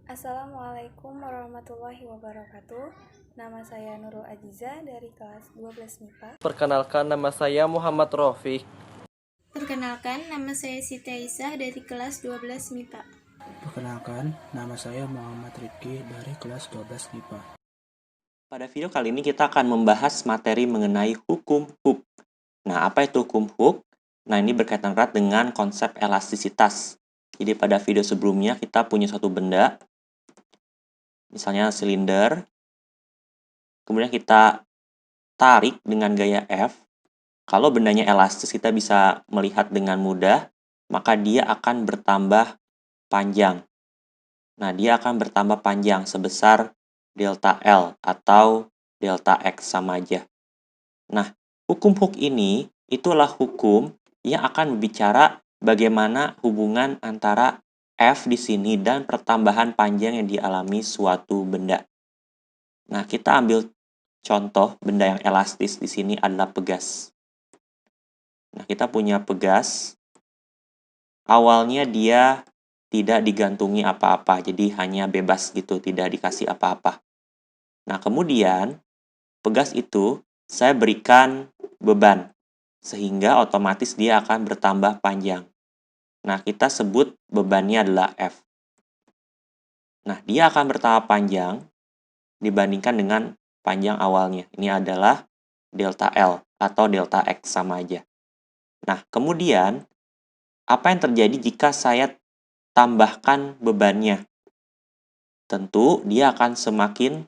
Assalamualaikum warahmatullahi wabarakatuh. Nama saya Nurul Ajiza dari kelas 12 MIPA. Perkenalkan, nama saya Muhammad Rofiq. Perkenalkan, nama saya Siti Aisyah dari kelas 12 MIPA. Perkenalkan, nama saya Muhammad Rifki dari kelas 12 MIPA. Pada video kali ini kita akan membahas materi mengenai hukum Hooke. Nah, apa itu hukum Hooke? Nah, ini berkaitan erat dengan konsep elastisitas. Jadi pada video sebelumnya kita punya suatu benda, misalnya silinder, kemudian kita tarik dengan gaya F. Kalau bendanya elastis, kita bisa melihat dengan mudah, maka dia akan bertambah panjang. Nah, dia akan bertambah panjang sebesar delta L atau delta X sama aja. Nah, hukum Hooke ini itulah hukum yang akan berbicara bagaimana hubungan antara F di sini dan pertambahan panjang yang dialami suatu benda. Nah, kita ambil contoh benda yang elastis di sini adalah pegas. Nah, kita punya pegas. Awalnya dia tidak digantungi apa-apa, jadi hanya bebas gitu, tidak dikasih apa-apa. Nah, kemudian pegas itu saya berikan beban, sehingga otomatis dia akan bertambah panjang. Nah, kita sebut bebannya adalah F. Nah, dia akan bertambah panjang dibandingkan dengan panjang awalnya. Ini adalah delta L atau delta X sama aja. Nah, kemudian apa yang terjadi jika saya tambahkan bebannya? Tentu dia akan semakin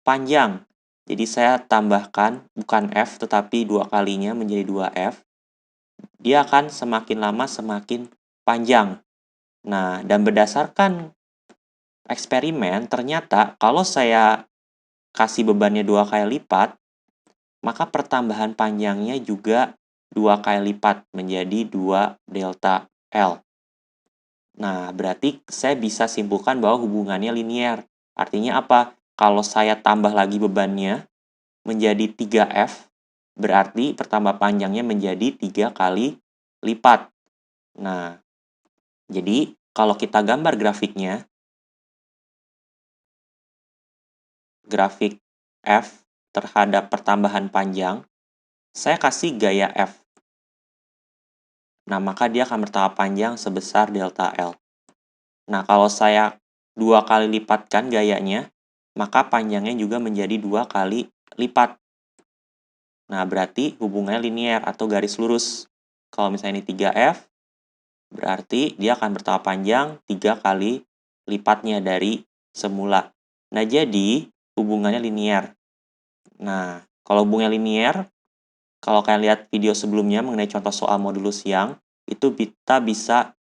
panjang. Jadi saya tambahkan bukan F tetapi 2 kalinya menjadi 2F. Dia akan semakin lama semakin panjang. Nah, dan berdasarkan eksperimen ternyata kalau saya kasih bebannya 2 kali lipat, maka pertambahan panjangnya juga 2 kali lipat menjadi 2 delta L. Nah, berarti saya bisa simpulkan bahwa hubungannya linear. Artinya apa? Kalau saya tambah lagi bebannya menjadi 3F, berarti pertambah panjangnya menjadi 3 kali lipat. Nah, jadi kalau kita gambar grafiknya, grafik F terhadap pertambahan panjang, saya kasih gaya F. Nah, maka dia akan bertambah panjang sebesar delta L. Nah, kalau saya 2 kali lipatkan gayanya, maka panjangnya juga menjadi 2 kali lipat. Nah, berarti hubungannya linear atau garis lurus. Kalau misalnya ini 3F, berarti dia akan bertambah panjang 3 kali lipatnya dari semula. Nah, jadi hubungannya linear. Nah, kalau hubungannya linear, kalau kalian lihat video sebelumnya mengenai contoh soal modulus yang, itu kita bisa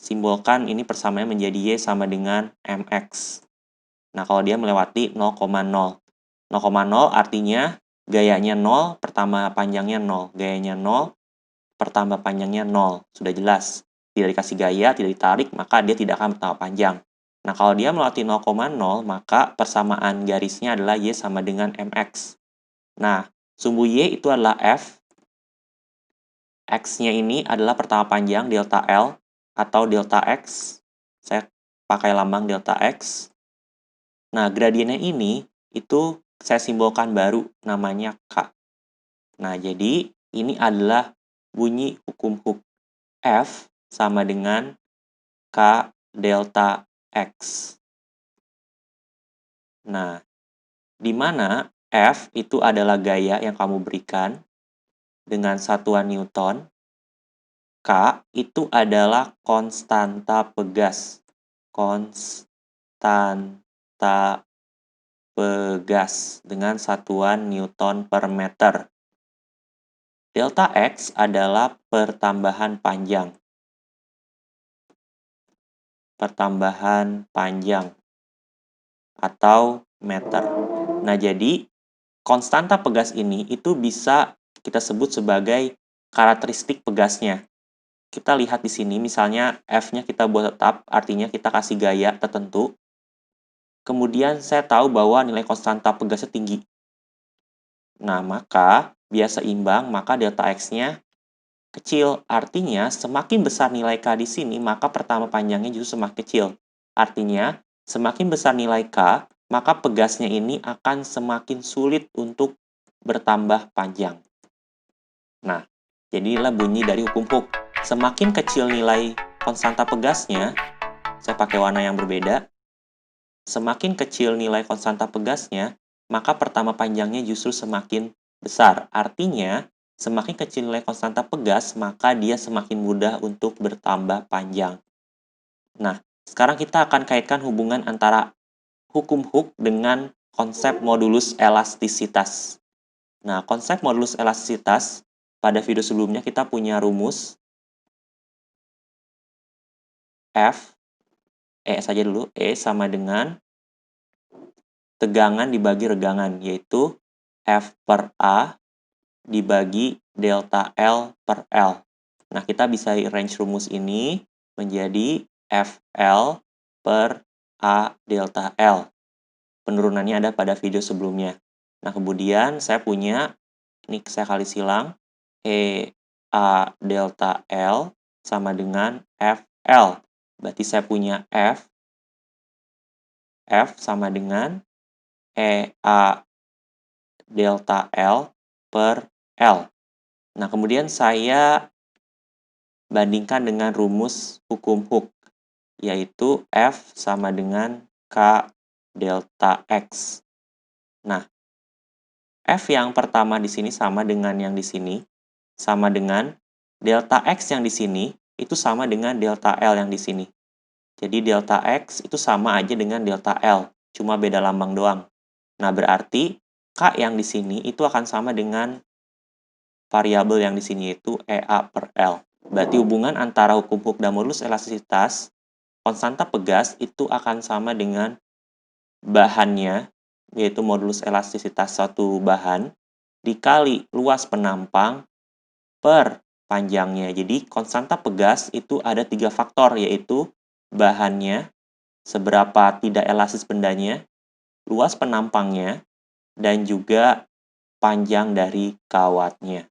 simbolkan ini persamaannya menjadi Y sama dengan MX. Nah, kalau dia melewati 0,0. 0,0 artinya gayanya 0, pertambah panjangnya 0. Gayanya 0, pertambah panjangnya 0. Sudah jelas. Tidak dikasih gaya, tidak ditarik, maka dia tidak akan bertambah panjang. Nah, kalau dia melewati 0,0, maka persamaan garisnya adalah Y sama dengan MX. Nah, sumbu Y itu adalah F. X-nya ini adalah pertambah panjang delta L atau delta X. Saya pakai lambang delta X. Nah, gradiennya ini itu saya simbolkan baru namanya K. Nah, jadi ini adalah bunyi hukum Hooke. F sama dengan K delta X. Nah, di mana F itu adalah gaya yang kamu berikan dengan satuan Newton. K itu adalah konstanta pegas. Konstanta pegas dengan satuan Newton per meter. Delta X adalah pertambahan panjang. Pertambahan panjang atau meter. Nah, jadi konstanta pegas ini itu bisa kita sebut sebagai karakteristik pegasnya. Kita lihat di sini, misalnya F-nya kita buat tetap, artinya kita kasih gaya tertentu. Kemudian saya tahu bahwa nilai konstanta pegasnya tinggi. Nah, maka biasa imbang, maka delta X-nya kecil. Artinya, semakin besar nilai K di sini, maka pertama panjangnya justru semakin kecil. Artinya, semakin besar nilai K, maka pegasnya ini akan semakin sulit untuk bertambah panjang. Nah, jadilah bunyi dari hukum Hooke. Semakin kecil nilai konstanta pegasnya, saya pakai warna yang berbeda. Semakin kecil nilai konstanta pegasnya, maka pertama panjangnya justru semakin besar. Artinya, semakin kecil nilai konstanta pegas, maka dia semakin mudah untuk bertambah panjang. Nah, sekarang kita akan kaitkan hubungan antara hukum Hooke dengan konsep modulus elastisitas. Nah, konsep modulus elastisitas, pada video sebelumnya kita punya rumus F, saja dulu, E sama dengan tegangan dibagi regangan, yaitu F per A dibagi delta L per L. Nah, kita bisa range rumus ini menjadi FL per A delta L. Penurunannya ada pada video sebelumnya. Nah, kemudian saya punya, ini saya kali silang, E A delta L sama dengan FL. Berarti saya punya F sama dengan E A delta L per L. Nah, kemudian saya bandingkan dengan rumus hukum Hooke, yaitu F sama dengan K delta X. Nah, F yang pertama di sini sama dengan yang di sini, sama dengan delta X yang di sini, itu sama dengan delta L yang di sini. Jadi delta X itu sama aja dengan delta L, cuma beda lambang doang. Nah, berarti K yang di sini itu akan sama dengan variabel yang di sini, yaitu EA per L. Berarti hubungan antara hukum Hooke dan modulus elastisitas, konstanta pegas itu akan sama dengan bahannya, yaitu modulus elastisitas suatu bahan, dikali luas penampang per panjangnya. Jadi, konstanta pegas itu ada 3 faktor, yaitu bahannya, seberapa tidak elastis bendanya, luas penampangnya, dan juga panjang dari kawatnya.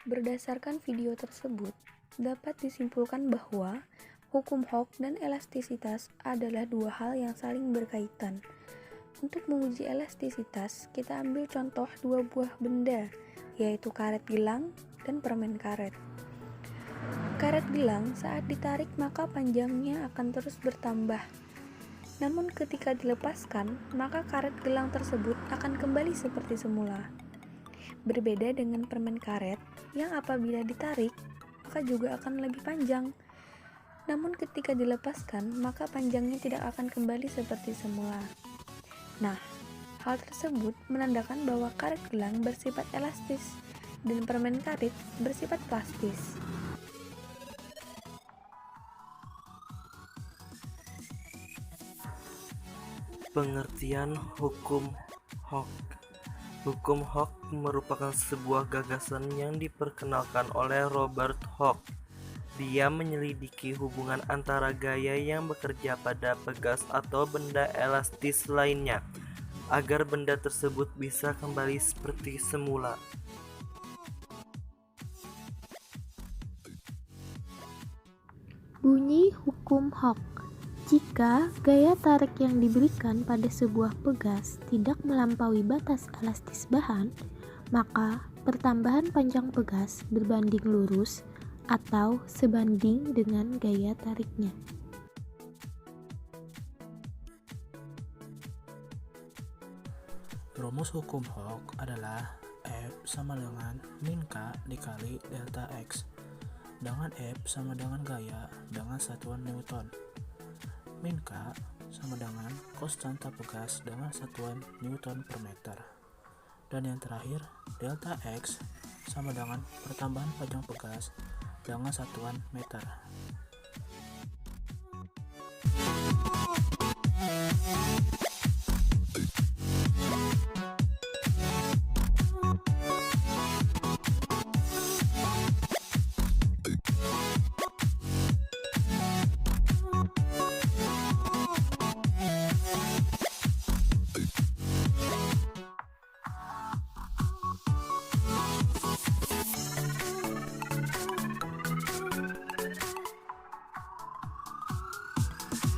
Berdasarkan video tersebut, dapat disimpulkan bahwa hukum Hooke dan elastisitas adalah dua hal yang saling berkaitan. Untuk menguji elastisitas, kita ambil contoh dua buah benda, yaitu karet gelang dan permen karet. Karet gelang saat ditarik maka panjangnya akan terus bertambah. Namun ketika dilepaskan, maka karet gelang tersebut akan kembali seperti semula. Berbeda dengan permen karet yang apabila ditarik, maka juga akan lebih panjang. Namun ketika dilepaskan, maka panjangnya tidak akan kembali seperti semula. Nah, hal tersebut menandakan bahwa karet gelang bersifat elastis dan permen karet bersifat plastis. Pengertian hukum Hooke. Hukum Hooke merupakan sebuah gagasan yang diperkenalkan oleh Robert Hooke. Dia menyelidiki hubungan antara gaya yang bekerja pada pegas atau benda elastis lainnya, agar benda tersebut bisa kembali seperti semula. Bunyi hukum Hooke. Jika gaya tarik yang diberikan pada sebuah pegas tidak melampaui batas elastis bahan, maka pertambahan panjang pegas berbanding lurus atau sebanding dengan gaya tariknya. Rumus hukum Hooke adalah F sama dengan min K dikali delta X, dengan F sama dengan gaya dengan satuan Newton. Min K sama dengan konstanta pegas dengan satuan Newton per meter. Dan yang terakhir, delta X sama dengan pertambahan panjang pegas dengan satuan meter.